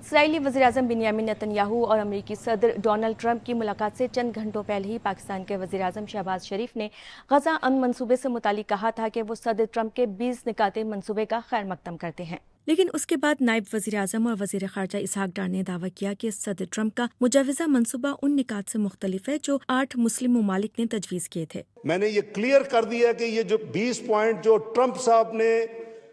اسرائیلی وزیراعظم بنیامین نیتن یاہو اور امریکی صدر ڈونلڈ ٹرمپ کی ملاقات سے چند گھنٹوں پہلے ہی پاکستان کے وزیراعظم شہباز شریف نے غزہ امن منصوبے سے متعلق کہا تھا کہ وہ صدر ٹرمپ کے 20 نکاتے منصوبے کا خیر مقدم کرتے ہیں، لیکن اس کے بعد نائب وزیراعظم اور وزیر خارجہ اسحاق ڈار نے دعویٰ کیا کہ صدر ٹرمپ کا مجوزہ منصوبہ ان نکات سے مختلف ہے جو 8 مسلم ممالک نے تجویز کیے تھے۔ میں نے یہ کلیئر کر دیا کہ یہ جو 20 پوائنٹ جو ٹرمپ صاحب نے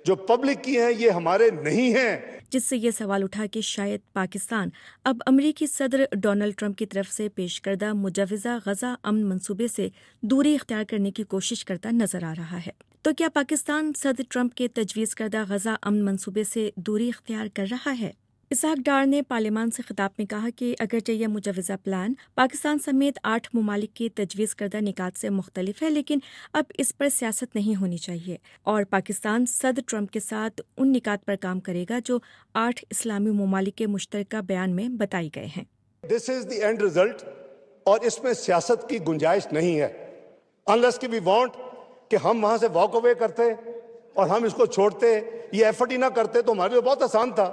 جو پبلک کی ہیں یہ ہمارے نہیں ہیں، جس سے یہ سوال اٹھا کہ شاید پاکستان اب امریکی صدر ڈونلڈ ٹرمپ کی طرف سے پیش کردہ مجوزہ غزہ امن منصوبے سے دوری اختیار کرنے کی کوشش کرتا نظر آ رہا ہے۔ تو کیا پاکستان صدر ٹرمپ کے تجویز کردہ غزہ امن منصوبے سے دوری اختیار کر رہا ہے؟ اسحاق ڈار نے پارلیمان سے خطاب میں کہا کہ اگرچہ یہ مجوزہ پلان پاکستان سمیت 8 ممالک کی تجویز کردہ نکات سے مختلف ہے، لیکن اب اس پر سیاست نہیں ہونی چاہیے اور پاکستان صدر ٹرمپ کے ساتھ ان نکات پر کام کرے گا جو 8 اسلامی ممالک کے مشترکہ بیان میں بتائی گئے ہیں۔ دس از دی اینڈ ریزلٹ، اور اس میں سیاست کی گنجائش نہیں ہے unless کہ وی وانٹ کہ ہم وہاں سے واک اوے کرتے اور ہم اس کو چھوڑتے، یہ ایفرٹ ہی نہ کرتے تو ہمارے لیے بہت آسان تھا۔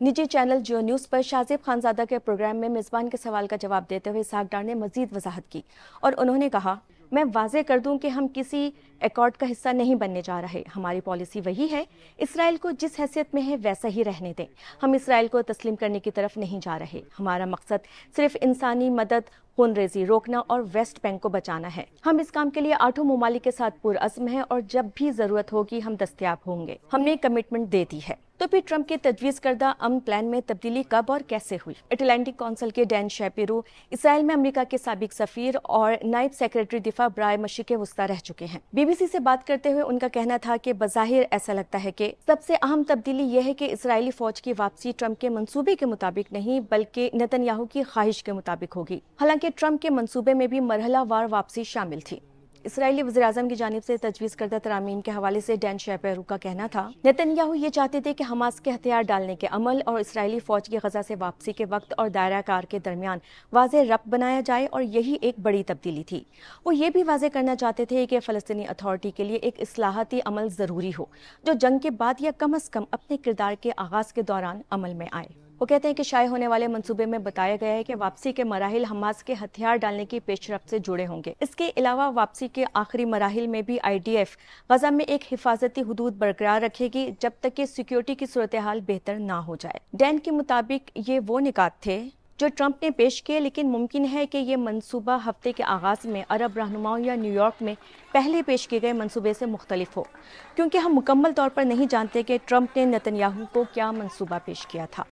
نجی چینل جیو نیوز پر شاہزیب خانزادہ کے پروگرام میں میزبان کے سوال کا جواب دیتے ہوئے اسحاق ڈار نے مزید وضاحت کی اور انہوں نے کہا، میں واضح کر دوں کہ ہم کسی ایکارڈ کا حصہ نہیں بننے جا رہے، ہماری پالیسی وہی ہے، اسرائیل کو جس حیثیت میں ہے ویسا ہی رہنے دیں، ہم اسرائیل کو تسلیم کرنے کی طرف نہیں جا رہے، ہمارا مقصد صرف انسانی مدد، خون ریزی روکنا اور ویسٹ بینک کو بچانا ہے، ہم اس کام کے لیے 8 ممالک کے ساتھ پرعزم ہیں اور جب بھی ضرورت ہوگی ہم دستیاب ہوں گے، ہم نے کمٹمنٹ دے دی ہے۔ تو پھر ٹرمپ کے تجویز کردہ امن پلان میں تبدیلی کب اور کیسے ہوئی؟ اٹلانٹک کونسل کے ڈین شیپیرو اسرائیل میں امریکہ کے سابق سفیر اور نائب سیکریٹری دفاع برائے مشرق وسطیٰ رہ چکے ہیں۔ بی بی سی سے بات کرتے ہوئے ان کا کہنا تھا کہ بظاہر ایسا لگتا ہے کہ سب سے اہم تبدیلی یہ ہے کہ اسرائیلی فوج کی واپسی ٹرمپ کے منصوبے کے مطابق نہیں بلکہ نیتن یاہو کی خواہش کے مطابق ہوگی، حالانکہ ٹرمپ کے منصوبے میں بھی مرحلہ وار واپسی شامل تھی۔ اسرائیلی وزیراعظم کی جانب سے تجویز کردہ ترامیم کے حوالے سے ڈین شیپیرو کا کہنا تھا، نیتن یاہو یہ چاہتے تھے کہ حماس کے ہتھیار ڈالنے کے عمل اور اسرائیلی فوج کی غزہ سے واپسی کے وقت اور دائرہ کار کے درمیان واضح ربط بنایا جائے اور یہی ایک بڑی تبدیلی تھی۔ وہ یہ بھی واضح کرنا چاہتے تھے کہ فلسطینی اتھارٹی کے لیے ایک اصلاحاتی عمل ضروری ہو جو جنگ کے بعد یا کم از کم اپنے کردار کے آغاز کے دوران عمل میں آئے۔ وہ کہتے ہیں کہ شائع ہونے والے منصوبے میں بتایا گیا ہے کہ واپسی کے مراحل حماس کے ہتھیار ڈالنے کی پیش رفت سے جڑے ہوں گے۔ اس کے علاوہ واپسی کے آخری مراحل میں بھی IDF غزہ میں ایک حفاظتی حدود برقرار رکھے گی جب تک کہ سیکیورٹی کی صورتحال بہتر نہ ہو جائے۔ ڈین کے مطابق یہ وہ نکات تھے جو ٹرمپ نے پیش کیے، لیکن ممکن ہے کہ یہ منصوبہ ہفتے کے آغاز میں عرب رہنماؤں یا نیو یارک میں پہلے پیش کیے گئے منصوبے سے مختلف ہو، کیونکہ ہم مکمل طور پر نہیں جانتے کہ ٹرمپ نے نیتن یاہو کو کیا منصوبہ پیش کیا تھا۔